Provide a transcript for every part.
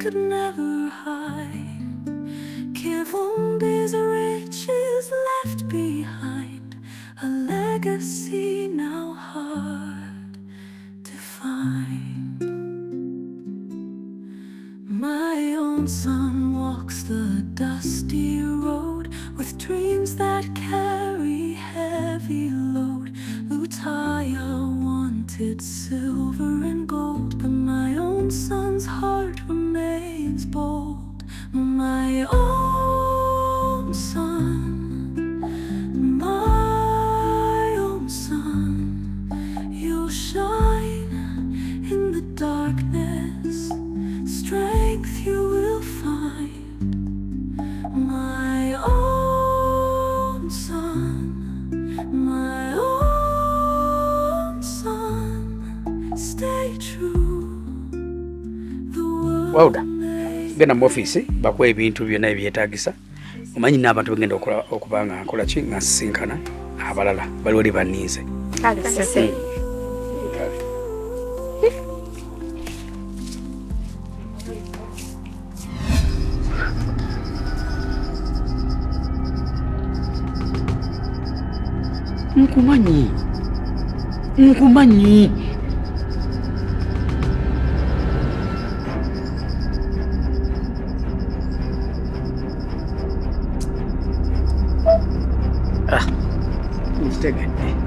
could never hide. Give all these riches left behind, a legacy now hard to find. My own son walks the dusty road with dreams that carry heavy load. Lutaya wanted silver and gold, but my own son's heart remains bold. My own son, my own son, you'll shine in the darkness, strength you will find. My own son, my own son, stay true. The world genda mu office bakuwa ebintu byonna ebyetaagisa. Omanyi n'abantu bagenda okuba nga nkola ki nga nsisinkana abalala bali wali banniize. Nkumanyi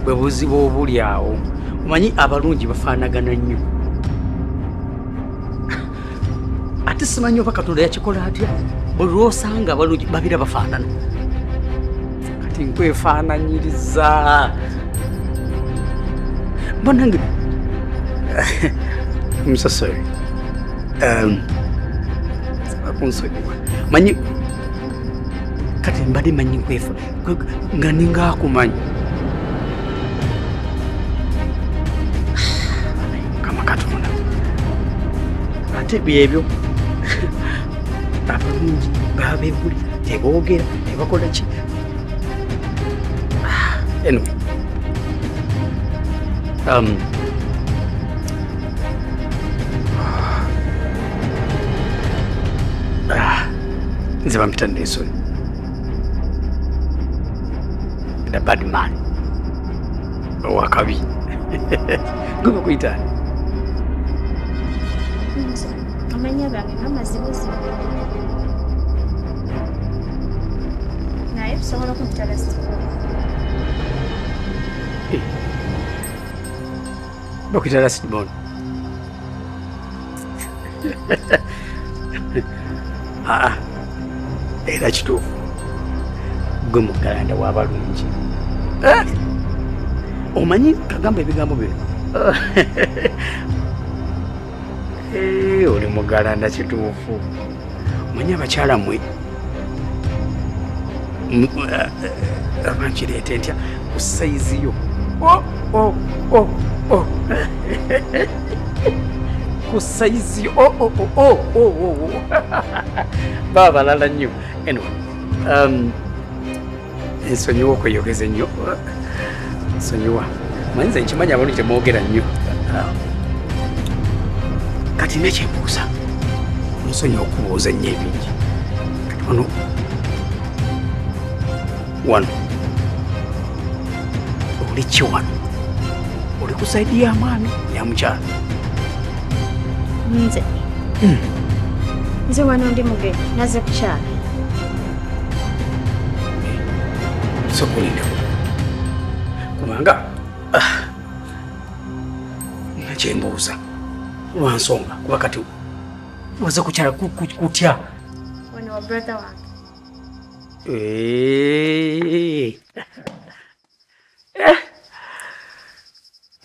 bwe buzibu obuli awo. Omanyi abalungi bafaanagana nnyo, ate simanyi oba Katonda yakikola atya buli lw'osanga abalungi babira bafaanana. Kati nkwefaananyiriza mbonange. I'm so sorry. Akunsonyiwa manyi kati mbadde manyi nkwefa nga ninga akumanyi. Kama Katonda ate byebyo abalungi babebuli teboogera tebakola ki. Anyway, nze bampita Nelson, the bad man owakabi. Gwe bakuyitaani? Amanya gange ng'amazibuzibu naye tusobola okumpita Lastborn. Bakuyita Lastborn? Era kituufu gwe mugalanda w'abalungi. Omanyi kagamba ebigambo bino. Oli mugalanda kituufu. Omanyi abakyala mmwe abankireete ntya ku sayizi yo. Ku sayizi yo. Baba balala nnyo. Anyway, ensonyiwa okweyogeza ennyo. Nsonyiwa. Manyi nze nkimanyi abalungi temwogera nnyo. Kati nekyembuuza nsonyiwa okubuuza nnyo ebingi. Kati wano oli ki wano? Oli ku saidi ya mwami ya mukyala? Nze wano ndi mugenyi nazze kukyala. Sokulinda kubanga nakyembuuza lwa nsonga kuba kati waza kukyala kutya? Wano wa brother wange.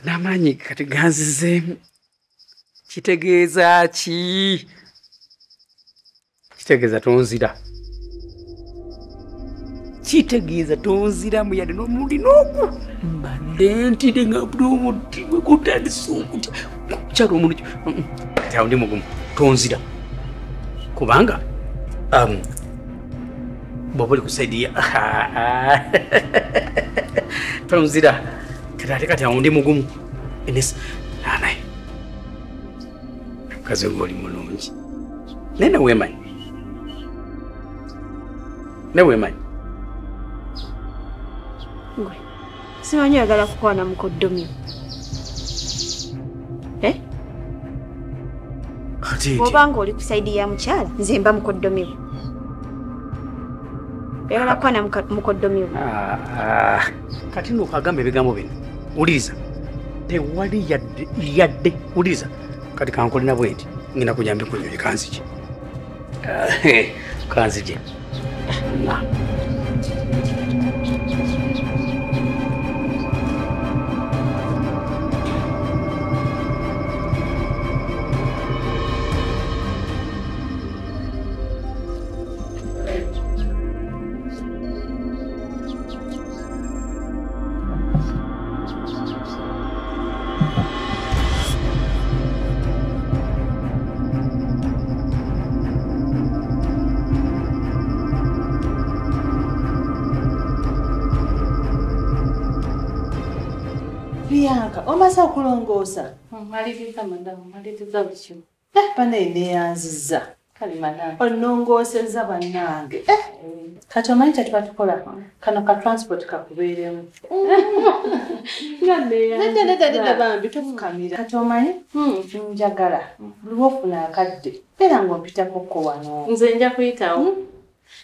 Namanyi kati ganzizeemu. Kitegeeza ki? Kitegeeza tonzira. Kitegeeza tonzira muyadde n'omulundi n'ogu. Mbadde ntidde nga buli omuti gwe gutandise okutya kukyala omulundi. Kati awo ndi mugumu. Tonzira. Kubanga bw'oba oli ku saidi ya tonzira. Kati awo ndi mugumu. Naye mukazi ng'oli mulungi. Nene wemanyi. Ne wemanyi. Ngwe. Simanyi oyagala kukwana mukoddomi. Obanga oli ku saidi ya mukyala, nze mba mukoddomi. Oyagala kukwana mukoddomi. Kati nokagamba ebigambo bino. Uliriza. Tewali yadde. Uliriza. Kati kankolina bwenti. Ngina kujambi kunyonyi kanzije. Kanzije. Omasa okulongoosa. Maliriza madamu, maliriza bukimu. Bane neyanziza. Kale madamu. Onongoosezza bannange. Kati omanyi kye tuba tukola? Kano ka transport kakubeeremu. Nedda bambi tofukamira. Kati omanyi? Njagala. Lwofuna akadde. Beera ng'ompitako wano. Nze nja kuyitawo.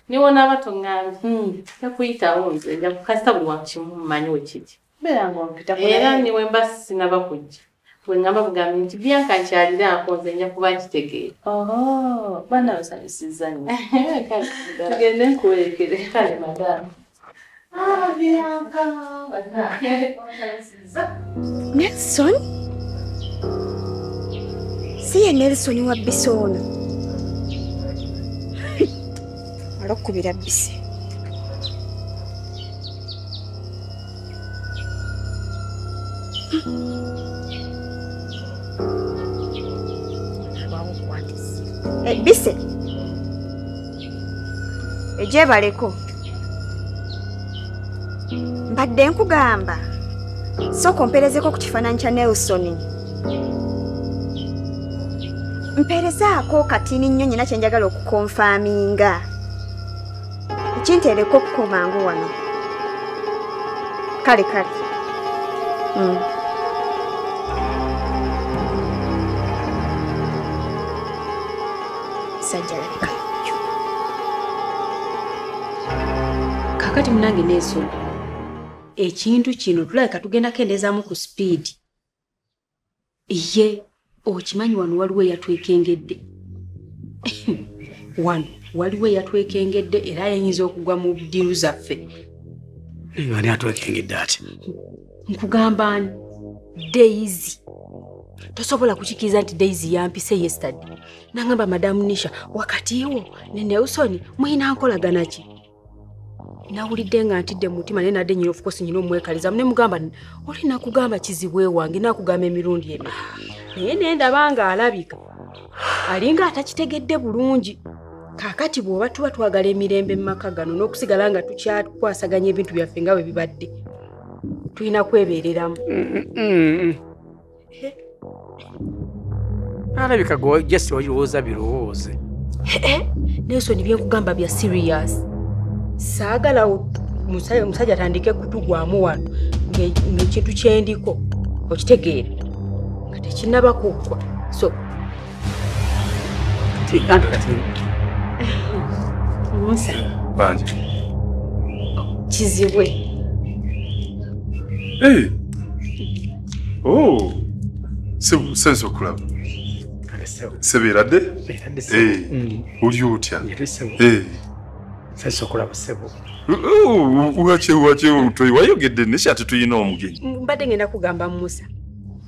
Niwona abatongambi. Nja kuyitawo nze nja kukasita buli wakimu mmanyi wekiki. Beera ng'ompitako. Era niwe mba sinaba kujja. Bwe ngamba bugambi nti Bianca nkyaliraako nze nja kuba nkitegeera. Baana basanyusizza nnyo. Tugende nkuwerekere. Kale madamu. Bianca. Nelson? Si ye Nelson wa Bise ono. Alokubira Bise. Bise. Ejebaleko. Mbadde nkugamba. Soko mperezeko ku kifaananyi kya Nelson. Mperezaako katini nnyo nyina kye njagala okukonfaaminga. Kintereko okukomangu wano. Kale. Sajjalaka. Kakati munange Nelson. Ekintu kino tulabika tugenda kendezaamu ku speed. Ye okimanyi wano waliwo eyatwekengedde. Wano waliwo eyatwekengedde era yayinza okugwa mu ddiru zaffe. Ani atwekengedde ati? Nkugamba ani? Daisy. Tosobola kukikiza nti Daisy yampise yesterday. Nangamba Madam Nisha wakati wo ne Nelson muyina nkolagana ki? Nawulidde nga ntidde mutima naye nadde nyina of course nyina omwekaliza ne mugamba olina kugamba kizibwe wange nakugamba emirundi eme. Naye nendaba nga alabika alinga atakitegedde bulungi. Kakati bw'oba tuba twagala emirembe mu maka gano n'okusigala nga tukyakwasaganya ebintu byaffe nga bwe bibadde. Tulina kwebeereramu. Alabika go just oyooza birowooze. Nelson byenkugamba bya serious. Saagala omusajja atandike kutugwamu wano ng'ekintu kyendiko okitegeera nga tekinnaba kuggwa. So Musa. Banje. Kizibwe. Sense okulaba. Sebeeradde? Oli otya? Sense okulaba sebo. Wache omutoyi wayogedde Nisha ati tuyina omugenyi. Mbadde ngenda kugamba Musa.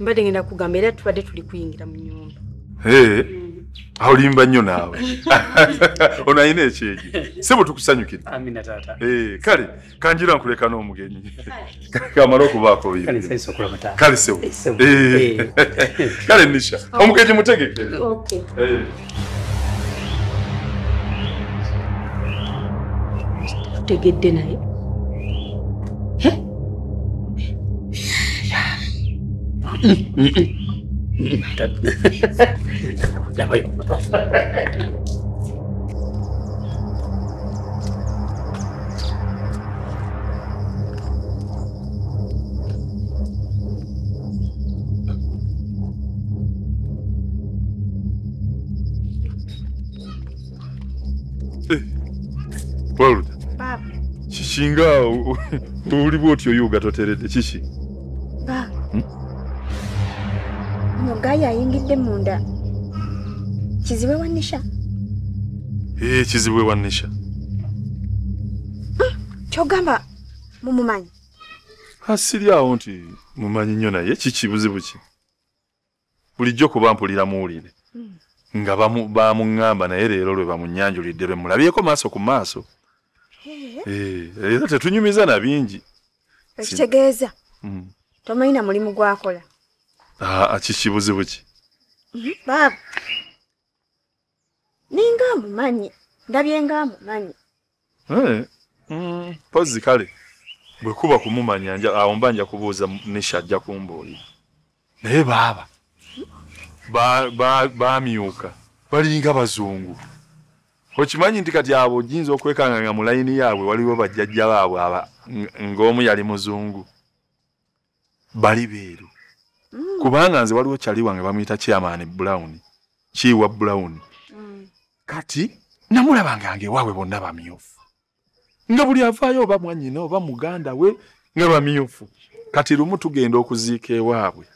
Mbadde ngenda kugamba era tubadde tuli kuyingira mu nyumba. Olimba nnyo naawe. Ono ayina ekyejo. Sebo tukusanyukire. Amina taata. Kale kanjira nkuleka n'omugenyi. Kamala okubaako oyo. Kale sense okulaba taata. Kale sebo. Kale Nisha. Omugenyi mutegeke. Okay. Tegedde naye. Dabayo. Waluda. Baba. Chishinga uli bwotyo yuga toterede chishi. Baba. Mugayi ayingidde munda. Kizibe wanisha. Kizibe wanisha. Kyogamba mumumanyi. Asiri awo nti mumanyi nnyo naye kikibuzibu ki. Bulijjo kuba mpulira muwulire. Nga bamuŋŋamba naye leero lwe bamunyanjulidde lwe mulabyeko maaso ku maaso. Era tetunyumiza na bingi. Ekitegeeza. Tomanyi mulimu gwakola. Kikibuzibu ki. Baba. Ninga mumanyi. Ndabye nga mumanyi. Pozi kale. Bwe kuba kumumanya awo mbanja kubuuza Nisha ajja kumbuulira. Naye baba. Baamyuka. Balinga bazungu. Okimanyi nti kati abo jinza okwekanga mu layini yaabwe waliwo bajjajja baabwe ng'omu yali muzungu. Bali beeru. Kubanga nze waliwo kyali wange bamuyita Chairman Brown. Chiwa Brown. Kati namulabanga nge waabwe bonna bamyufu. Nga buli avaayo oba mwannyina oba muganda we nga bamyufu. Kati lumu tugenda okuziika ewaabwe.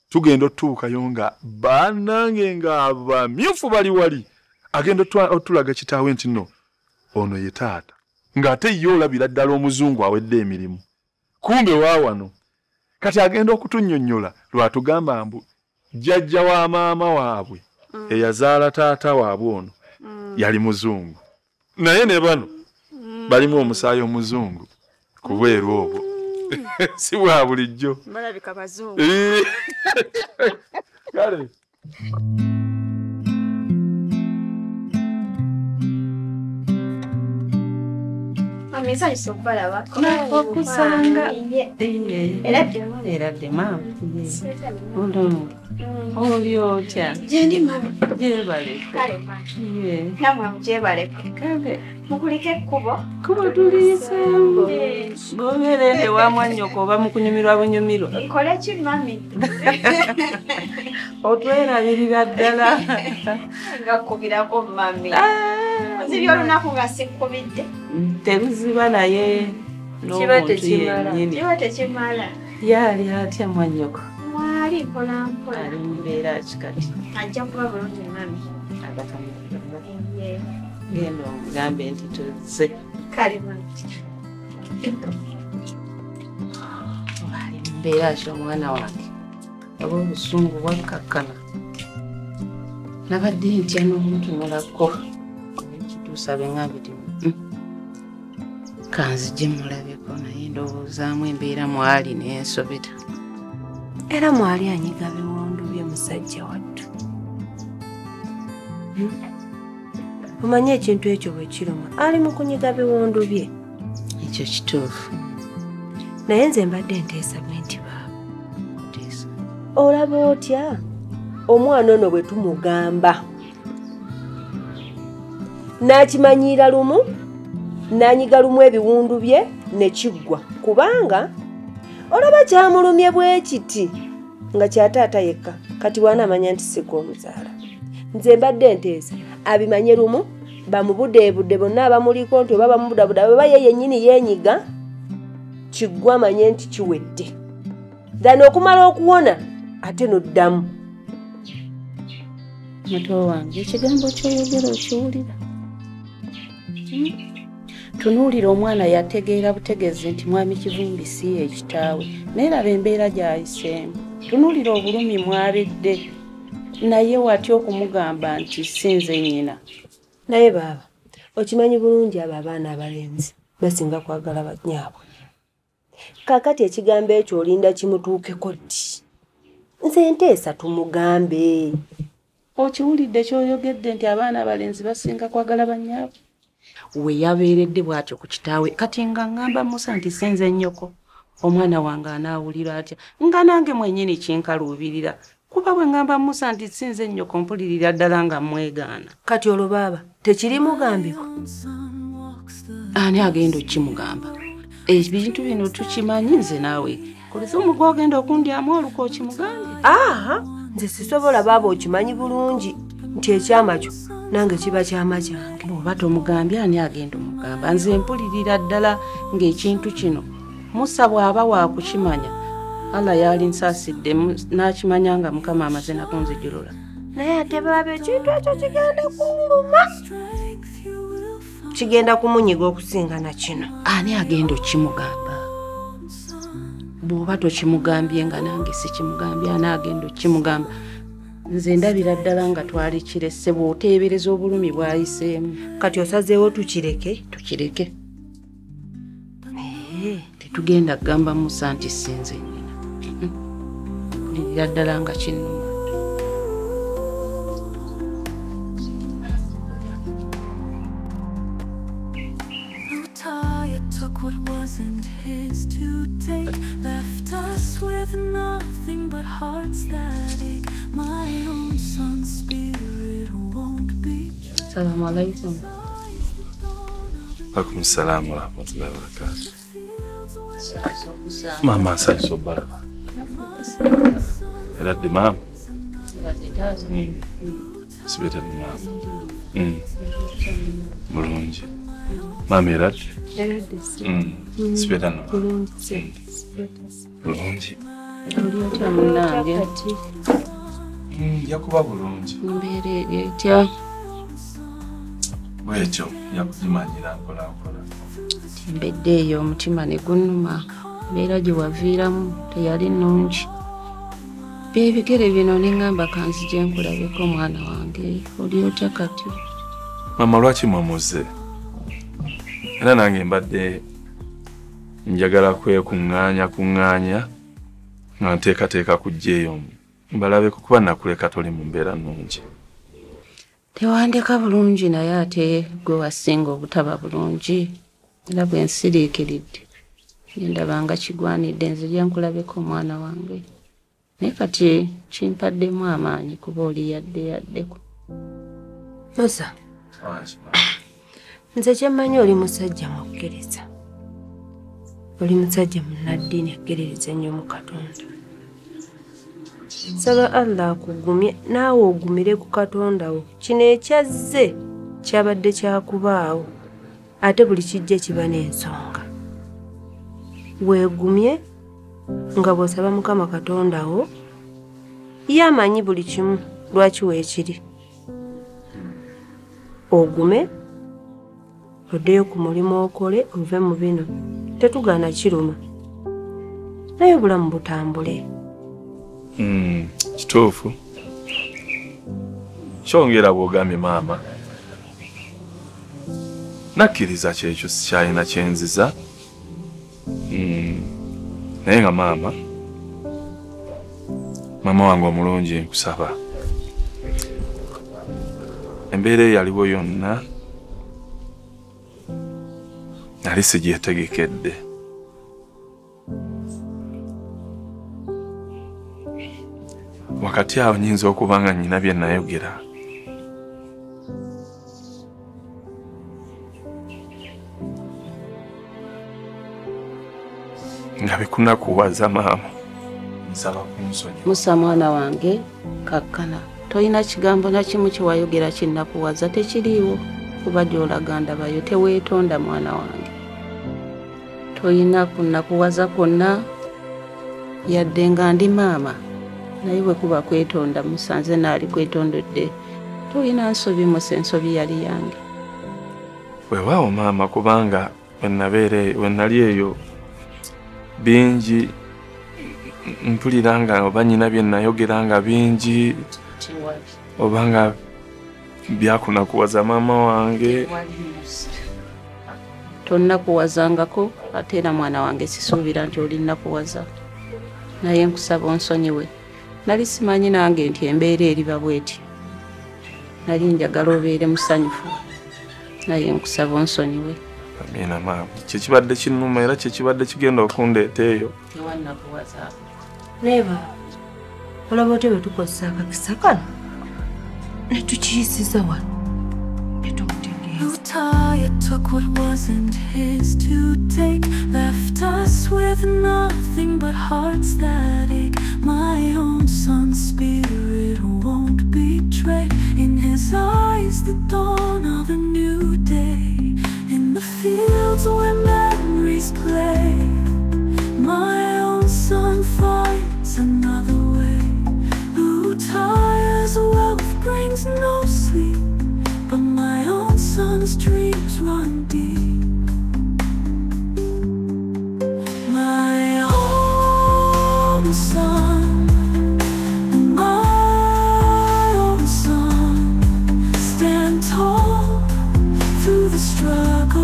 Tugenda otuukayo nga banange nga abamyufu bali wali. Agenda otulaga kitaawe nti nno ono ye taata. Ng'ate ye olabira ddala omuzungu awedde emirimu. Kumbe waawano. Kati agenda okutunnyonnyola lwatugamba mbu jjajja wa maama waabwe eyazaala taata waabwe ono yali muzungu. Naye ne bano balimu omusaayi omuzungu ku bweru obwo. Si bwa bulijjo. Balabika bazungu. Kale. Amisa isobala wako. Okusanga. Era dema. Oli otya. Jendi mama. Jebale. Kale mama. Namwe mjebale. Kale. Mukulike kubo. Kubo tulisa. Gomerende wa mwanyoko ba mukunyumirwa bunyumiro. Kole ki mami. Otwera birira ddala. Ngakubirako mami. Zibyo lunaku nga sikubidde. Teruziba naye Kiba tekimala. Yali atya mwanyoko. Mwali mpola mpola. Ali mbeera kikati. Ajja kuba bulungi mami. Genda omugambe nti tuzze. Kale mami. Ali mbeera ki omwana wange. Oba obusungu bwakkakkana. Nabadde ntya n'omuntunulako. Kituusa bengambe ti kanzije mulabeko naye ndowoozaamu embeera mwali n'ensobeta. Era mwali anyiga biwundu bye musajja wattu. Omanye ekintu ekyo bwe kiruma ali mu kunyiga biwundu bye. Ekyo kituufu. Naye nze mbadde nteesa bwe nti baaba. Nteesa. Olaba otya omwana ono bwe tumugamba n'akimanyiira lumu n'anyiga lumu ebiwundu bye ne kiggwa kubanga olaba kyamulumye bwe kiti nga kyataata yekka kati wanaamanya nti siko omuzaala. Nze mbadde nteesa abimanye lumu bamubudeebudde bonna abamuliko nti oba bamubudabuda oba ye yennyini yeenyiga kiggwa amanye nti kiwedde ddala okumala okuwona ate n'oddamu. Muto wange ekigambo ky'oyogera okiwulira. Tunuulira omwana yategeera butegeezi nti mwami Kivumbi si ye kitaawe naye laba embeera gy'ayiseemu. Tunuulira obulumi mwabedde naye watya okumugamba nti si nze nnyina. Naye baaba okimanyi bulungi abo abaana abalenzi basinga kwagala bannyaabwe. Kaakati ekigambo ekyo olinda kimutuukeko ddi? Nze nteesa tumugambe. Okiwulidde ky'oyogedde nti abaana abalenzi basinga kwagala bannyaabwe? We yabeeredde bw'atyo ku kitaawe kati nga ngamba Musa nti senze nnyoko omwana wange anaawulira atya nga nange mwennyini kinkaluubirira kuba bwe ngamba Musa nti sinze nnyoko mpulirira ddala nga mwegaana. Kati olwo baaba tekiri mugambiko? Ani agenda okimugamba? Ebintu bino tukimanyi nze naawe koleza omugwa ogenda okundyamu oluko okimugambye. Nze sisobola baaba okimanyi bulungi nti ekyama kyo nange kiba kyama kyange. Bw'oba tomugambye ani agenda omugamba? Nze mpulirira ddala ng'ekintu kino Musa bw'aba waakukimanya Allah yali nsaasidde n'akimanya nga Mukama amaze nakunzijulula. Naye ate baba ekintu ekyo kigenda kumuluma. Kigenda kumunyiga okusinga na kino. Ani agenda okimugamba? Bw'oba tokimugambye nga nange sikimugambye, ani agenda okimugamba? Nze ndabira ddala nga twali kirese bw'oteebereza obulumi bwayiseemu. Kati osazeewo tukireke? Tukireke. Tetugenda kugamba Musa nti sinze nnyina. Mpulirira ddala nga kinnuma. What wasn't his to take left us with nothing but hearts that ache. My own son's spirit won't be. Assalamu alaikum. Alaikum salam wa rahmatullahi wa barakatuh. Mama saiso baraka. Eradde mama. Sibeta mama. Mulungi. Mama eradde. Sibeta no. Mulungi. Oliotya munange. Yakuba bulungi. Mbeera etya. Bwekyo yakugimanyira nkola. Mbedde eyo omutima ne gunnuma. Mbeera gye waviiramu teyali nnungi. Byebigere bino neŋŋamba kanzije nkulabeko mwana wange. Oliotya kati. Mama lwaki mwamuze? Era nange mbadde njagala kuŋŋaanya nga nteekateeka kujja eyo mbalabeko kuba nakuleka toli mu mbeera nnungi. Tewandeka bulungi naye ate gwe wasinga obutaba bulungi. Era bwe nsiriikiridde ndabanga kigwanidde nzija nkulabeko omwana wange. Naye kati kimpaddemu amaanyi kuba oli yaddeko. Musa, nze kyemmanyi oli musajja mukkiriza. Oli musajja munnaddiini akkiririza ennyo mu Katonda. Saba Allah akugumye naawe ogumire ku Katonda wo. Kino ekyazze kyabadde kyakubaawo. Ate buli kijja kiba n'ensonga. Weegumye nga bw'osaba Mukama Katonda wo ye amanyi buli kimu lwaki weekiri. Ogume oddeyo ku mulimu okole ove mu bino. Tetugaana kiruma. Naye obulamu butambule. Kituufu. Kyongera bw'ogambye maama. Nakkiriza kyekyo sikyalina kyenziza. Naye nga maama wange omulungi nkusaba. Embeera eyaliwo yonna nali sigyetegekedde. Wakati awo nyinza okuba nga nnyina bye nayogera. Nga bikunakuwaza maama. Nsaba kunsonyiwa. Musa mwana wange kakkana. Toyina kigambo na kimu kye wayogera kinnakuwaza tekiriiwo. Kuba gy'olaga ndabayo teweetonda mwana wange. Toyina kunnakuwaza kwonna yadde nga ndi maama. Naye bwe kuba kwetonda musanze naali kwetondedde. Toyina nsobi Musa, ensobi yali yange. Weewaawo maama kubanga we nali eyo bingi mpulira nga oba nnyina bye nayogera nga bingi oba nga byakunakuwaza maama wange. Tonnakuwazangako ate era mwana wange sisuubira nti olinnakuwaza. Naye nkusaba onsonyiwe. Nali simanyi nange nti embeera eriba bweti. Nali njagala obeere musanyufu. Naye nkusaba onsonyiwe. Amina maama. Kyekibadde kinnuma era kyekibadde kigenda okundeeta eyo. Tewannakuwaza. Neba, olaba otya bwe tukozesa akakisa kano ne tukiyisiza wano ne tumutegeeza. took what wasn't his to take, left us with nothing but hearts that ache. My own son's spirit won't betray. In his eyes the dawn of a new day, in the fields where memories play. My own son finds another way. Who tires wealth brings no sleep, but my own son's dreams run deep. My own son, my own son, stand tall through the struggle.